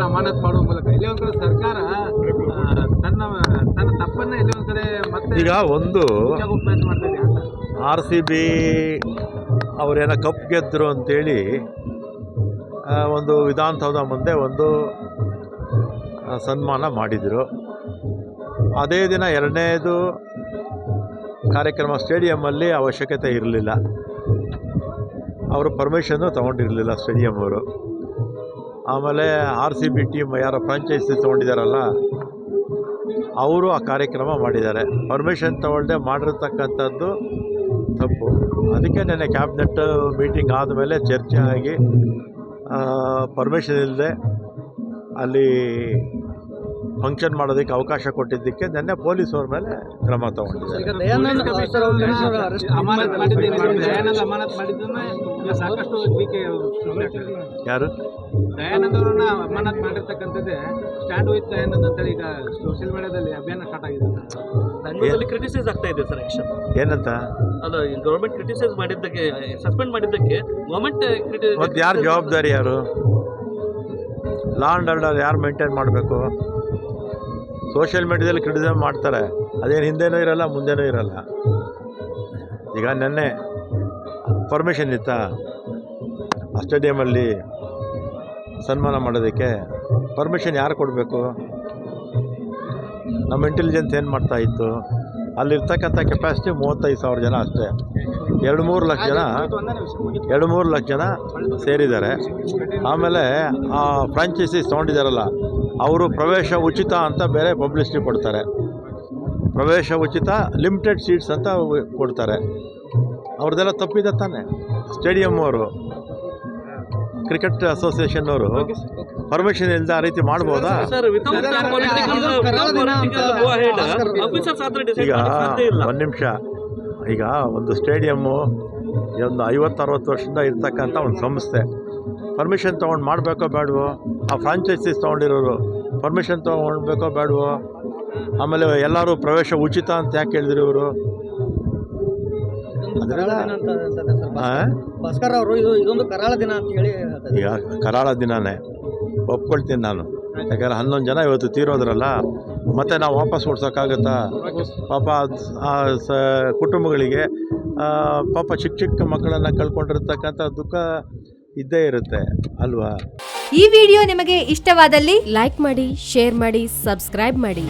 ಅಮಾನತ್ ಮಾಡುವ ಮೂಲಕ ಇಲ್ಲಿ ಒಂದು ಕಡೆ ಸರ್ಕಾರ ತನ್ನ ತಪ್ಪನ್ನ ಇಲ್ಲಿ ಒಂದು ಕಡೆ ಮತ್ತೆ ಈಗ ಒಂದು ಪ್ರಯತ್ನ ಮಾಡ್ತಾ ಇದೆ ಅಂತ. RCB ಅವರೇನೋ ಕಪ್ ಗೆದ್ದರು ಅಂತೇಳಿ ಒಂದು ವಿಧಾನಸೌಧ ಮುಂದೆ ಒಂದು ಸನ್ಮಾನ ಮಾಡಿದರು. ಅದೇ ದಿನ ಎರಡನೇದು ಕಾರ್ಯಕ್ರಮ ಸ್ಟೇಡಿಯಮ್ಮಲ್ಲಿ ಅವಶ್ಯಕತೆ ಇರಲಿಲ್ಲ, ಅವರು ಪರ್ಮಿಷನ್ನು ತೊಗೊಂಡಿರಲಿಲ್ಲ ಸ್ಟೇಡಿಯಂ ಅವರು. ಆಮೇಲೆ RCB ಟೀಮ್ ಯಾರೋ ಫ್ರಾಂಚೈಸಿ ತೊಗೊಂಡಿದ್ದಾರಲ್ಲ ಅವರು ಆ ಕಾರ್ಯಕ್ರಮ ಮಾಡಿದ್ದಾರೆ. ಪರ್ಮಿಷನ್ ತೊಗೊಳ್ದೆ ಮಾಡಿರ್ತಕ್ಕಂಥದ್ದು ತಪ್ಪು. ಅದಕ್ಕೆ ನೆನ್ನೆ ಕ್ಯಾಬಿನೆಟ್ ಮೀಟಿಂಗ್ ಆದಮೇಲೆ ಚರ್ಚೆ ಆಗಿ ಪರ್ಮಿಷನ್ ಇಲ್ಲದೆ ಅಲ್ಲಿ ಫಂಕ್ಷನ್ ಮಾಡೋದಕ್ಕೆ ಅವಕಾಶ ಕೊಟ್ಟಿದ್ದಕ್ಕೆ ನೆನ್ನೆ ಪೊಲೀಸವ್ರ ಮೇಲೆ ಕ್ರಮ ತಗೊಂಡಿದ್ದಾರೆ. ಯಾರು ದಯಾನಂದ್ ಅವರನ್ನ ಅಮಾನತ್ ಮಾಡಿರ್ತಕ್ಕಂಥದ್ದೇ ಸ್ಟ್ಯಾಂಡ್ ವಿತ್ ದಯಾನಂದ್ ಅಂತೇಳಿ ಈಗ ಸೋಷಿಯಲ್ ಮೀಡಿಯಾದಲ್ಲಿ ಅಭಿಯಾನ ಸ್ಟಾರ್ಟ್ ಆಗಿದೆ. ಬೆಂಗಳೂರಲ್ಲಿ ಕ್ರಿಟಿಸೈಸ್ ಆಗ್ತಾ ಇದೆ ಸರ್ ಆಕ್ಷನ್ ಏನಂತ? ಅಲ್ಲ, ಗೌರ್ಮೆಂಟ್ ಕ್ರಿಟಿಸೈಸ್ ಮಾಡಿದ್ದಕ್ಕೆ, ಸಸ್ಪೆಂಡ್ ಮಾಡಿದ್ದಕ್ಕೆ ಗೌರ್ಮೆಂಟ್ ಮತ್ತು ಯಾರು ಜವಾಬ್ದಾರಿ? ಯಾರು ಲಾ ಆ್ಯಂಡ್ ಆರ್ಡರ್ ಯಾರು ಮೇಂಟೈನ್ ಮಾಡಬೇಕು? ಸೋಷಿಯಲ್ ಮೀಡಿಯಾದಲ್ಲಿ ಕ್ರಿಟಿಸೈಸ್ ಮಾಡ್ತಾರೆ, ಅದೇನು ಹಿಂದೆನೂ ಇರಲ್ಲ ಮುಂದೆನೂ ಇರಲ್ಲ. ಈಗ ನೆನ್ನೆ ಪರ್ಮಿಷನ್ ಇತ್ತಾ ಆ ಸ್ಟೇಡಿಯಮಲ್ಲಿ ಸನ್ಮಾನ ಮಾಡೋದಕ್ಕೆ? ಪರ್ಮಿಷನ್ ಯಾರು ಕೊಡಬೇಕು? ನಮ್ಮ ಇಂಟೆಲಿಜೆನ್ಸ್ ಏನು ಮಾಡ್ತಾಯಿತ್ತು? ಅಲ್ಲಿರ್ತಕ್ಕಂಥ ಕೆಪಾಸಿಟಿ 35,000 ಜನ ಅಷ್ಟೇ. 2-3 ಲಕ್ಷ ಜನ ಸೇರಿದ್ದಾರೆ. ಆಮೇಲೆ ಆ ಫ್ರಾಂಚೈಸೀಸ್ ತೊಗೊಂಡಿದ್ದಾರಲ್ಲ ಅವರು ಪ್ರವೇಶ ಉಚಿತ ಅಂತ ಬೇರೆ ಪಬ್ಲಿಸಿಟಿ ಕೊಡ್ತಾರೆ. ಪ್ರವೇಶ ಉಚಿತ, ಲಿಮಿಟೆಡ್ ಸೀಟ್ಸ್ ಅಂತ ಕೊಡ್ತಾರೆ. ಅವ್ರದ್ದೆಲ್ಲ ತಪ್ಪಿದೆ ತಾನೆ. ಸ್ಟೇಡಿಯಂ ಅವರು, ಕ್ರಿಕೆಟ್ ಅಸೋಸಿಯೇಷನ್ ಅವರು ಪರ್ಮಿಷನ್ ಇಲ್ಲದೆ ಆ ರೀತಿ ಮಾಡ್ಬೋದಾ? ಈಗ ಒಂದು ನಿಮಿಷ, ಈಗ ಒಂದು ಸ್ಟೇಡಿಯಮ್ಮು ಒಂದು 50-60 ವರ್ಷದಿಂದ ಇರ್ತಕ್ಕಂಥ ಒಂದು ಸಂಸ್ಥೆ, ಪರ್ಮಿಷನ್ ತೊಗೊಂಡು ಮಾಡಬೇಕೋ ಬೇಡವೋ? ಆ ಫ್ರಾಂಚೈಸೀಸ್ ತೊಗೊಂಡಿರೋರು ಪರ್ಮಿಷನ್ ತೊಗೊಳ್ಬೇಕೋ ಬೇಡವೋ? ಆಮೇಲೆ ಎಲ್ಲರೂ ಪ್ರವೇಶ ಉಚಿತ ಅಂತ ಯಾಕೆ ಹೇಳಿದ್ರು ಇವರು? ಭಾಸ್ಕರ್ ಅವರು ಇದೊಂದು ಕರಾಳ ದಿನ ಅಂತ ಹೇಳಿ. ಈಗ ಕರಾಳ ದಿನನೇ ಒಪ್ಕೊಳ್ತೀನಿ ನಾನು, ಯಾಕಂದರೆ 11 ಜನ ಇವತ್ತು ತೀರೋದ್ರಲ್ಲ, ಮತ್ತು ನಾವು ವಾಪಸ್ ಓಡ್ಸೋಕ್ಕಾಗತ್ತಾ? ಪಾಪ ಕುಟುಂಬಗಳಿಗೆ ಪಾಪ ಚಿಕ್ಕ ಮಕ್ಕಳನ್ನು ಕಳ್ಕೊಂಡಿರ್ತಕ್ಕಂಥ ದುಃಖ ಇದ್ದೇ ಇರುತ್ತೆ ಅಲ್ವಾ? ಈ ವಿಡಿಯೋ ನಿಮಗೆ ಇಷ್ಟವಾದಲ್ಲಿ ಲೈಕ್ ಮಾಡಿ, ಶೇರ್ ಮಾಡಿ, ಸಬ್ಸ್ಕ್ರೈಬ್ ಮಾಡಿ.